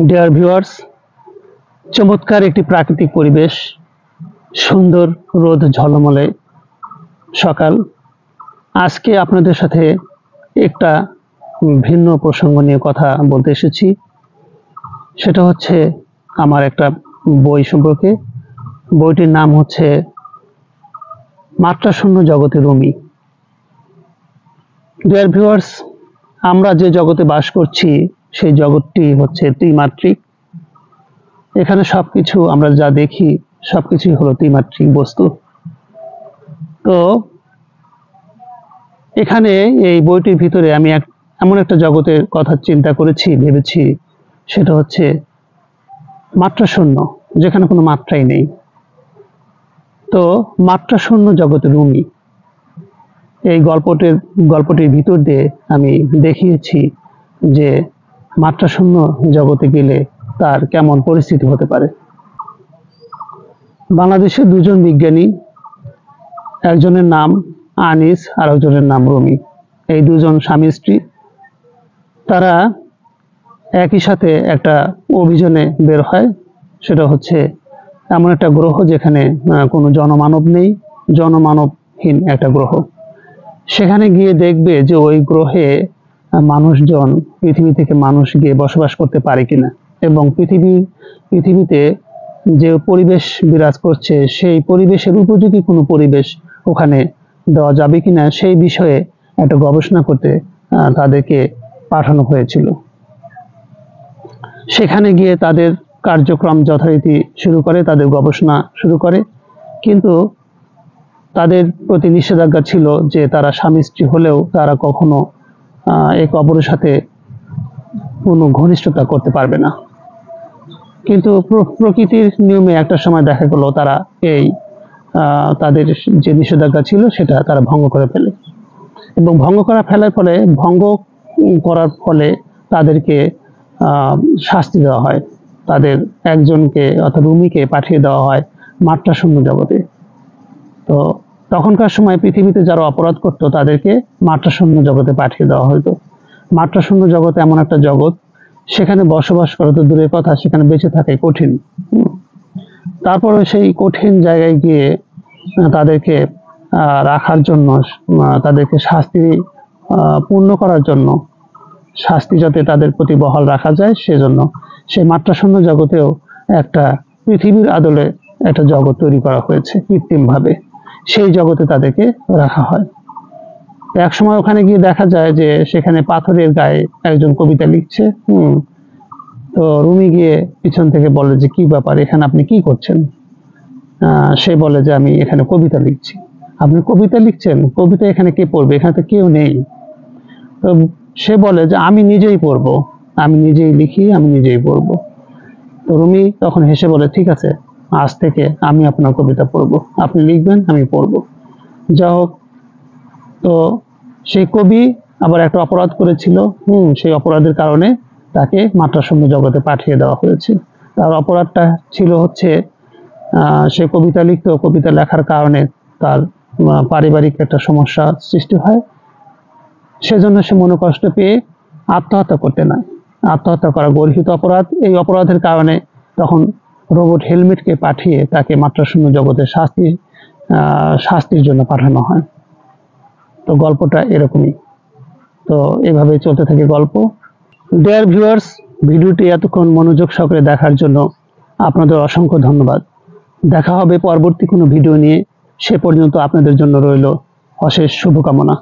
Dear viewers, চমৎকার একটি প্রাকৃতিক পরিবেশ, সুন্দর রোদ ঝলমলে সকাল। আজকে আপনাদের সাথে একটা ভিন্ন প্রসঙ্গ নিয়ে কথা বলতে এসেছি। সেটা হচ্ছে আমার একটা বই সম্পর্কে। বইটির নাম হচ্ছে মাত্রাশূন্য জগতে রুমি। ডিয়ার ভিউয়ার্স, আমরা যে জগতে বাস করছি সেই জগৎটি হচ্ছে ত্রিমাত্রিক। এখানে সবকিছু আমরা যা দেখি সবকিছুই হলো ত্রিমাত্রিক বস্তু। তো এখানে এই বইটির ভিতরে আমি এমন একটা জগতের কথা চিন্তা করেছি, ভেবেছি, সেটা হচ্ছে মাত্রাশূন্য, যেখানে কোনো মাত্রাই নেই। তো মাত্রাশূন্য জগতে রুমি, এই গল্পটির ভিতর দিয়ে আমি দেখিয়েছি যে মাত্রাশূন্য জগতে গেলে তার কেমন পরিস্থিতি হতে পারে। বাংলাদেশের দুজন বিজ্ঞানী, একজনের নাম আনিস আর একজনের নাম রুমি। এই দুজন স্বামী স্ত্রী, তারা একই সাথে একটা অভিযানে বের হয়। সেটা হচ্ছে এমন একটা গ্রহ যেখানে কোনো জনমানব নেই, জনমানবহীন একটা গ্রহ। সেখানে গিয়ে দেখবে যে ওই গ্রহে মানুষজন, পৃথিবী থেকে মানুষ গিয়ে বসবাস করতে পারে কিনা, এবং পৃথিবীতে যে পরিবেশ বিরাজ করছে সেই পরিবেশের উপযোগী কোনো পরিবেশ ওখানে দেওয়া যাবে কিনা সেই বিষয়ে একটা গবেষণা করতে তাদেরকে পাঠানো হয়েছিল। সেখানে গিয়ে তাদের কার্যক্রম যথারীতি শুরু করে, তাদের গবেষণা শুরু করে। কিন্তু তাদের প্রতি নিষেধাজ্ঞা ছিল যে তারা স্বামী স্ত্রী হলেও তারা কখনো একে অপরের সাথে কোনো ঘনিষ্ঠতা করতে পারবে না। কিন্তু প্রকৃতির নিয়মে একটা সময় দেখা গেল তারা তাদের যে নিষেধাজ্ঞা ছিল সেটা তারা ভঙ্গ করে ফেলে, এবং ভঙ্গ করার ফলে তাদেরকে শাস্তি দেওয়া হয়। তাদের একজনকে অর্থাৎ রুমিকে পাঠিয়ে দেওয়া হয় মাত্রাশূন্য জগতে। তো তখনকার সময় পৃথিবীতে যারা অপরাধ করতো তাদেরকে মাত্রাশূন্য জগতে পাঠিয়ে দেওয়া হতো। মাত্রাশূন্য জগতে এমন একটা জগৎ, সেখানে বসবাস করা তো দূরের কথা, সেখানে বেঁচে থাকাই কঠিন। তারপরে সেই কঠিন জায়গায় গিয়ে তাদেরকে রাখার জন্য, তাদেরকে শাস্তি পূর্ণ করার জন্য, শাস্তি যাতে তাদের প্রতি বহাল রাখা যায় সেজন্য সেই মাত্রাশূন্য জগতেও একটা পৃথিবীর আদলে একটা জগৎ তৈরি করা হয়েছে কৃত্রিমভাবে। সেই জগতে তাদেরকে রাখা হয়। এক সময় ওখানে গিয়ে দেখা যায় যে সেখানে পাথরের গায়ে একজন কবিতা লিখছে। তো রুমি গিয়ে পিছন থেকে বলে যে কি ব্যাপার, এখানে আপনি কি করছেন? সে বলে যে আমি এখানে কবিতা লিখছি। আপনি কবিতা লিখছেন? কবিতা এখানে কে পড়বে? এখানে তো কেউ নেই। তো সে বলে যে আমি নিজেই পড়বো, আমি নিজেই লিখি, আমি নিজেই পড়বো। তো রুমি তখন হেসে বলে ঠিক আছে, আজ থেকে আমি আপনার কবিতা পড়বো, আপনি লিখবেন, আমি পড়বো। যা হোক, তো সেই কবি আবার একটা অপরাধ করেছিল। সেই অপরাধের কারণে তাকে মাত্রাশূন্য জগতে পাঠিয়ে দেওয়া হয়েছে। তার অপরাধটা ছিল হচ্ছে সে কবিতা লিখত, কবিতা লেখার কারণে তার পারিবারিক একটা সমস্যা সৃষ্টি হয়। সেজন্য সে মনোকষ্ট পেয়ে আত্মহত্যা করতে নেয়। আত্মহত্যা করা গর্হিত অপরাধ। এই অপরাধের কারণে তখন রোবট হেলমেটকে পাঠিয়ে তাকে মাত্রাশূন্য জগতে শাস্তির জন্য পাঠানো হয়। তো গল্পটা এরকমই। তো এভাবে চলতে থাকে গল্প। ডিয়ার ভিউয়ার্স, ভিডিওটি এতক্ষণ মনোযোগ সহকারে দেখার জন্য আপনাদের অসংখ্য ধন্যবাদ। দেখা হবে পরবর্তী কোনো ভিডিও নিয়ে। সে পর্যন্ত আপনাদের জন্য রইল অশেষ শুভকামনা।